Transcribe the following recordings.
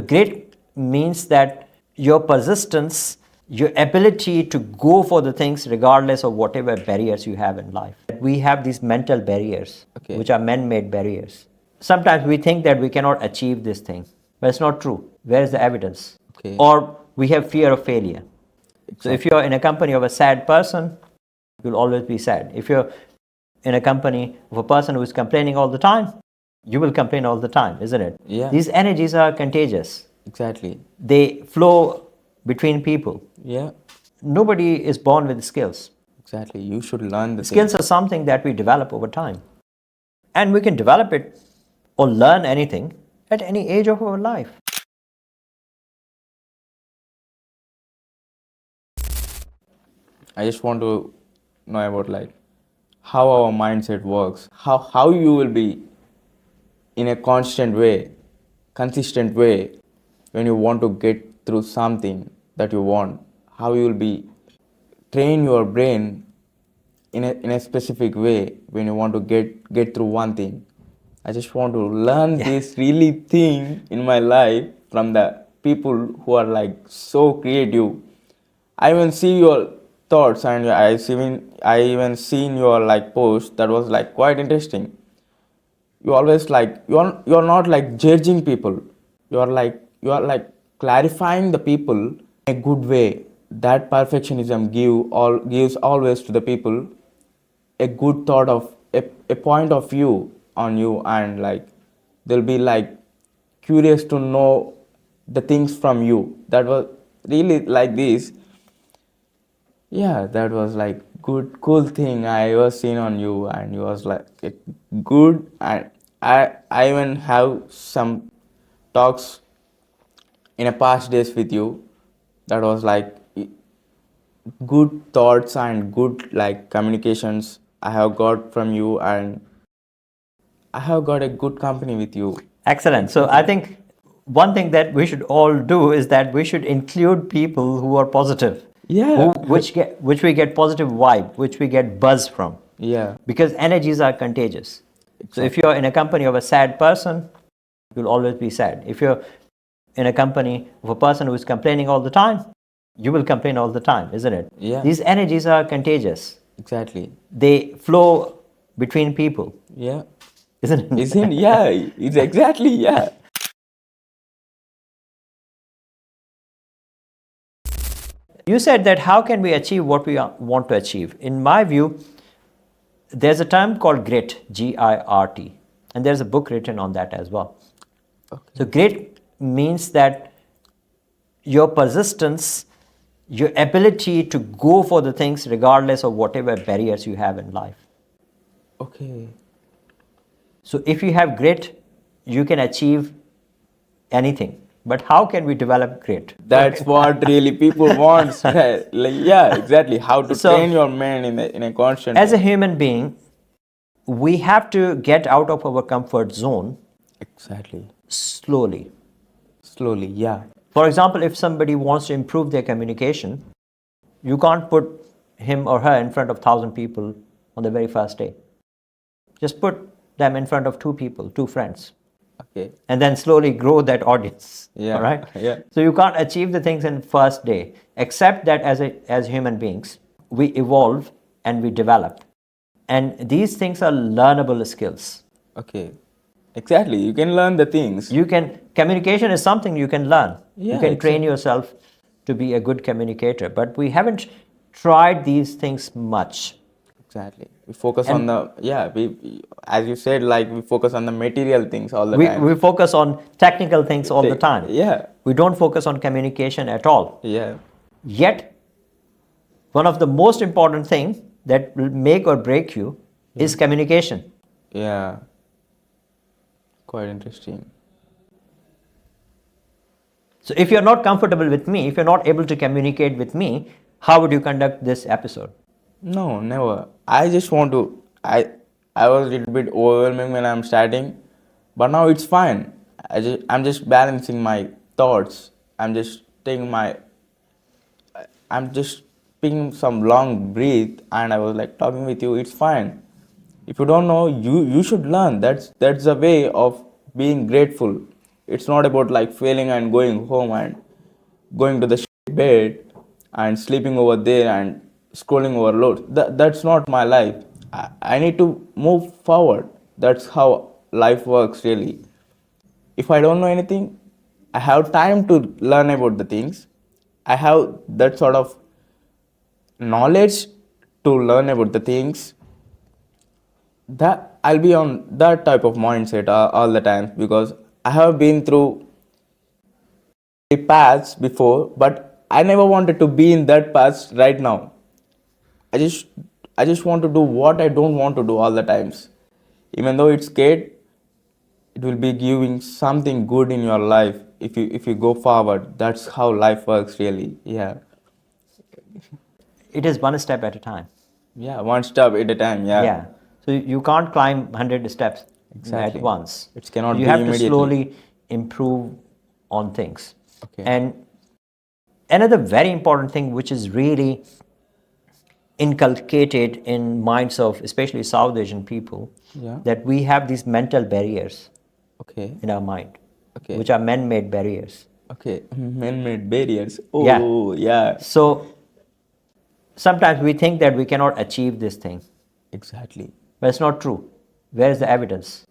Great means that your persistence, your ability to go for the things regardless of whatever barriers you have in life. We have these mental barriers, which are man-made barriers. Sometimes we think that we cannot achieve this thing, but it's not true. Where is the evidence? Or we have fear of failure. So if you're in a company of a sad person, you'll always be sad. If you're in a company of a person who is complaining all the time, you will complain all the time, isn't it? Yeah. These energies are contagious. Exactly. They flow between people. Yeah. Nobody is born with skills. Exactly. You should learn the Skills things. are something that we develop over time. And we can develop it or learn anything at any age of our life. I just want to know about like how our mindset works, how you will be in a constant way, consistent way when you want to get through something that you want, how you will be train your brain in a specific way when you want to get through one thing. I just want to learn this really thing in my life from the people who are like so creative. I even see your thoughts and I even seen your like post that was like quite interesting. You always like you're not like judging people. You are like clarifying the people in a good way. That perfectionism gives always to the people a good thought of a point of view on you, and like they'll be like curious to know the things from you. That was really like this. Yeah, that was like cool thing I was seeing on you, and you was like good. And I even have some talks in a past days with you that was like good thoughts and good like communications I have got from you, and I have got a good company with you. Excellent. So I think one thing that we should all do is that we should include people who are positive. Yeah. Which we get positive vibe, which we get buzz from. Yeah. Because energies are contagious. So if you're in a company of a sad person, you'll always be sad. If you're in a company of a person who is complaining all the time, you will complain all the time, isn't it? Yeah. These energies are contagious. Exactly. They flow between people, Yeah. isn't it? Isn't? Yeah. It's exactly. Yeah. You said that how can we achieve what we want to achieve? In my view, there's a term called grit, G-I-R-T, and there's a book written on that as well. Okay. So grit means that your persistence, your ability to go for the things regardless of whatever barriers you have in life. Okay. So if you have grit, you can achieve anything. But how can we develop grit? That's what really people want. Like, yeah, exactly. How to So, train your mind in a constant. As a human being, we have to get out of our comfort zone Exactly. slowly. Slowly. Yeah. For example, if somebody wants to improve their communication, you can't put him or her in front of 1,000 people on the very first day. Just put them in front of 2 people, 2 friends. Okay. And then slowly grow that audience. Yeah. All right. Yeah. So you can't achieve the things in first day, except that as human beings, we evolve and we develop. And these things are learnable skills. Okay. Exactly. You can learn the things. Communication is something you can learn. Yeah, you can train yourself to be a good communicator. But we haven't tried these things much. Exactly. We focus on the, we as you said, like we focus on the material things all the time. We focus on technical things all the time. Yeah. We don't focus on communication at all. Yeah. Yet, one of the most important things that will make or break you is communication. Yeah. Quite interesting. So if you're not comfortable with me, if you're not able to communicate with me, how would you conduct this episode? No, never. I just want to. I was a little bit overwhelming when I'm starting, but now it's fine. I'm just balancing my thoughts. I'm just taking some long breath, and I was like talking with you. It's fine. If you don't know, you should learn. That's the way of being grateful. It's not about like failing and going home and going to the bed and sleeping over there and scrolling overload. That's not my life. I need to move forward. That's how life works really. If I don't know anything, I have time to learn about the things. I have that sort of knowledge to learn about the things. That I'll be on that type of mindset all the time, because I have been through the paths before, but I never wanted to be in that path right now. I just I just want to do what I don't want to do all the times. Even though it's scared, it will be giving something good in your life if you go forward. That's how life works really. Yeah. It is one step at a time. Yeah, one step at a time. Yeah. Yeah. So you can't climb 100 steps Exactly. at once. It cannot You be have to immediately. slowly improve on things. Okay. And another very important thing which is really inculcated in minds of especially South Asian people, Yeah. that we have these mental barriers Okay. in our mind, Okay. which are man-made barriers. Okay. Man-made barriers. Yeah. Oh, yeah. So sometimes we think that we cannot achieve this thing, Exactly. but it's not true. Where is the evidence?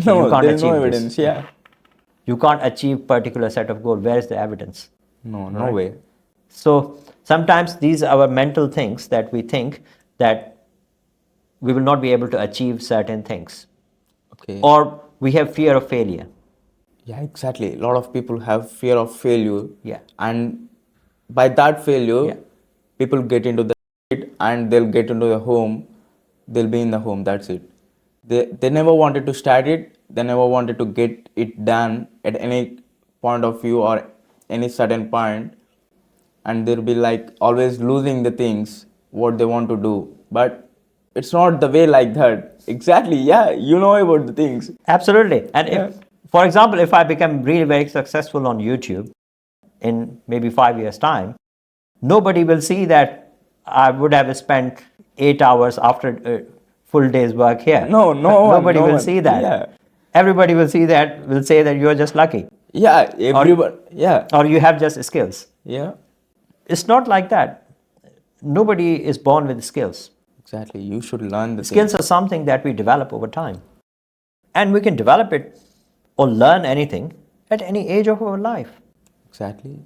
No, You can't there is no achieve this. evidence. Yeah. You can't achieve particular set of goal. Where is the evidence? No, no way. So sometimes these are our mental things that we think that we will not be able to achieve certain things, Okay. or we have fear of failure. Yeah, exactly. A lot of people have fear of failure. Yeah. And by that failure, Yeah. people get into the and they'll get into the home. They'll be in the home. That's it. They never wanted to start it. They never wanted to get it done at any point of view or any certain point. And they'll be like always losing the things what they want to do. But it's not the way like that. Exactly. Yeah. You know about the things. Absolutely. And Yeah. if, for example, if I become really very successful on YouTube in maybe 5 years' time, nobody will see that I would have spent 8 hours after a full day's work here. No, no one, Nobody no will one. see that. Yeah. Everybody will see that, will say that you're just lucky, Yeah, everyone. Yeah. or you have just skills. Yeah. It's not like that. Nobody is born with skills. Exactly. You should learn the Skills things. are something that we develop over time. And we can develop it or learn anything at any age of our life. Exactly.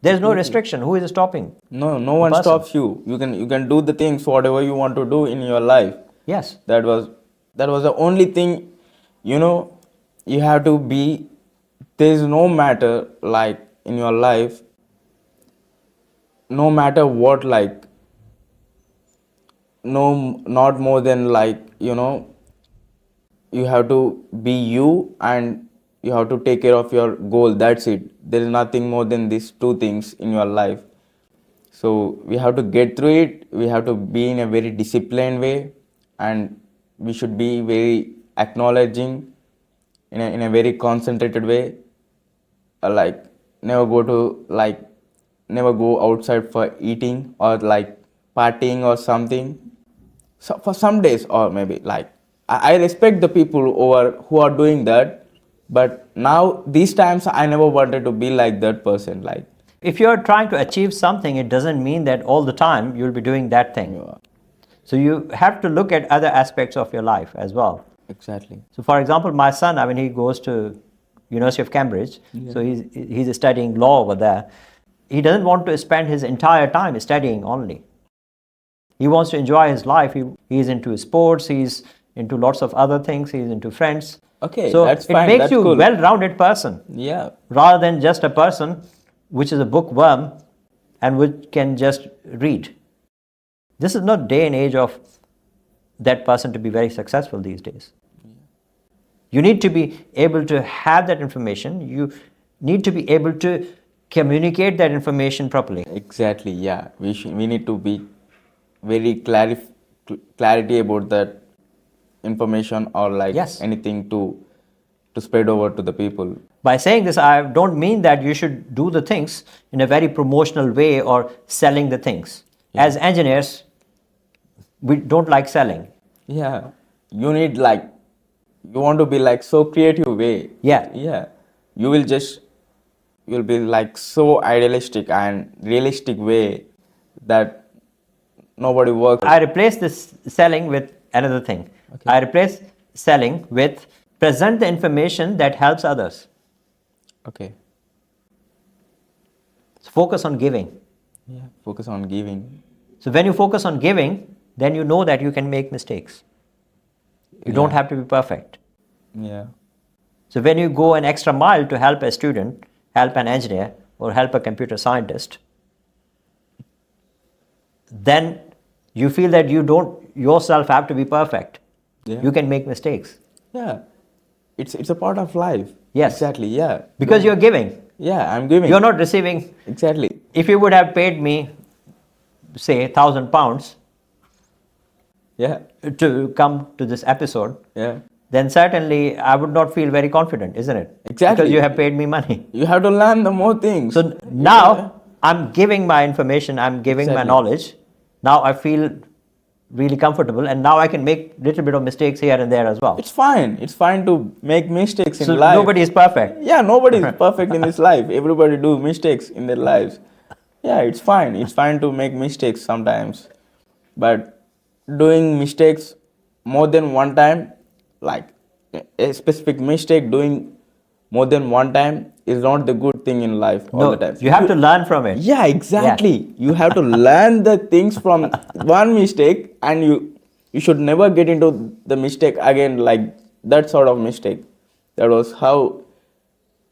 There's no restriction. Who is stopping? No one person. stops you. You can do the things whatever you want to do in your life. Yes. That was the only thing, you have to be. There's no matter like in your life, no matter what, like no, not more than like, you have to be you and you have to take care of your goal. That's it. There is nothing more than these two things in your life. So we have to get through it. We have to be in a very disciplined way, and we should be very acknowledging in a very concentrated way. Like never go to like never go outside for eating or like partying or something. So for some days, or maybe like I respect the people who are doing that, but now these times I never wanted to be like that person. Like If you're trying to achieve something, it doesn't mean that all the time you'll be doing that thing. So you have to look at other aspects of your life as well. exactly. So for example, my son, when he goes to University of Cambridge, so he's studying law over there. He doesn't want to spend his entire time studying only. He wants to enjoy his life. He's into sports, he's into lots of other things, he's into friends. Okay, so that's it fine. makes That's you cool. a well-rounded person, Yeah. rather than just a person which is a bookworm and which can just read. This is not day and age of that person to be very successful these days. You need to be able to have that information. You need to be able to communicate that information properly. Exactly. Yeah. We need to be very clarity about that information or like Yes. anything to spread over to the people. By saying this, I don't mean that you should do the things in a very promotional way or selling the things. As engineers, we don't like selling. Yeah. You need like you want to be like so creative way. Yeah. Yeah. You'll be like so idealistic and realistic way that nobody works. I replace this selling with another thing. Okay. I replace selling with present the information that helps others. Okay. So focus on giving. Yeah. Focus on giving. So when you focus on giving, then you know that you can make mistakes. You don't have to be perfect. Yeah. So when you go an extra mile to help a student, help an engineer, or help a computer scientist, then you feel that you don't yourself have to be perfect. Yeah. You can make mistakes. Yeah. It's a part of life. Yes. Exactly. Yeah. Because you're giving. Yeah, I'm giving. You're not receiving. Exactly. If you would have paid me, say, £1,000 Yeah. to come to this episode, Yeah. then certainly I would not feel very confident, isn't it? Exactly. Because you have paid me money. You have to learn the more things. So now I'm giving my information, I'm giving my Exactly. knowledge. Now I feel really comfortable, and now I can make little bit of mistakes here and there as well. It's fine. It's fine to make mistakes So in life. nobody is perfect. Yeah, nobody is perfect in this life. Everybody do mistakes in their lives. Yeah, it's fine. It's fine to make mistakes sometimes. But doing mistakes more than one time, like a specific mistake doing more than one time is not the good thing in life all No, the time. you have to learn from it. Yeah, exactly. You have to learn the things from one mistake, and you should never get into the mistake again, like that sort of mistake. That was how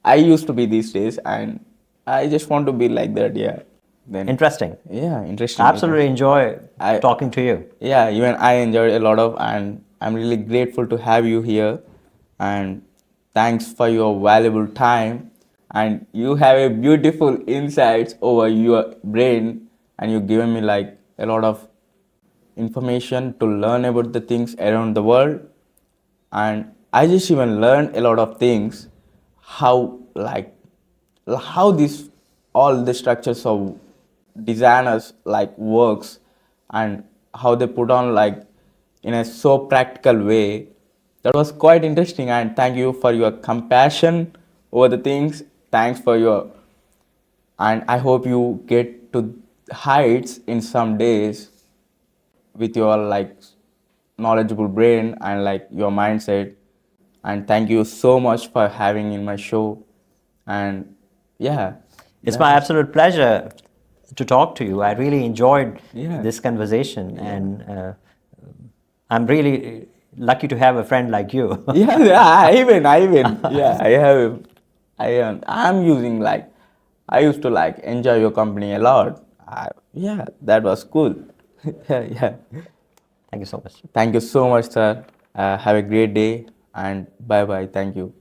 I used to be these days, and I just want to be like that. Yeah. Then Interesting. yeah, interesting. Absolutely enjoy I- talking to you. Yeah, even I enjoyed a lot of, and I'm really grateful to have you here. And thanks for your valuable time. And you have a beautiful insights over your brain, and you've given me like a lot of information to learn about the things around the world. And I just even learned a lot of things, how how this all the structures of designers like works, and how they put on like in a so practical way. That was quite interesting, and thank you for your compassion over the things. Thanks for your, and I hope you get to heights in some days with your like knowledgeable brain and like your mindset. And thank you so much for having in my show. And yeah, It's my absolute pleasure to talk to you. I really enjoyed Yeah. this conversation, and I'm really lucky to have a friend like you. yeah, I even, yeah, I'm using like, I used to like enjoy your company a lot. Yeah, that was cool. yeah. Thank you so much. Thank you so much, sir. Have a great day, and bye bye. Thank you.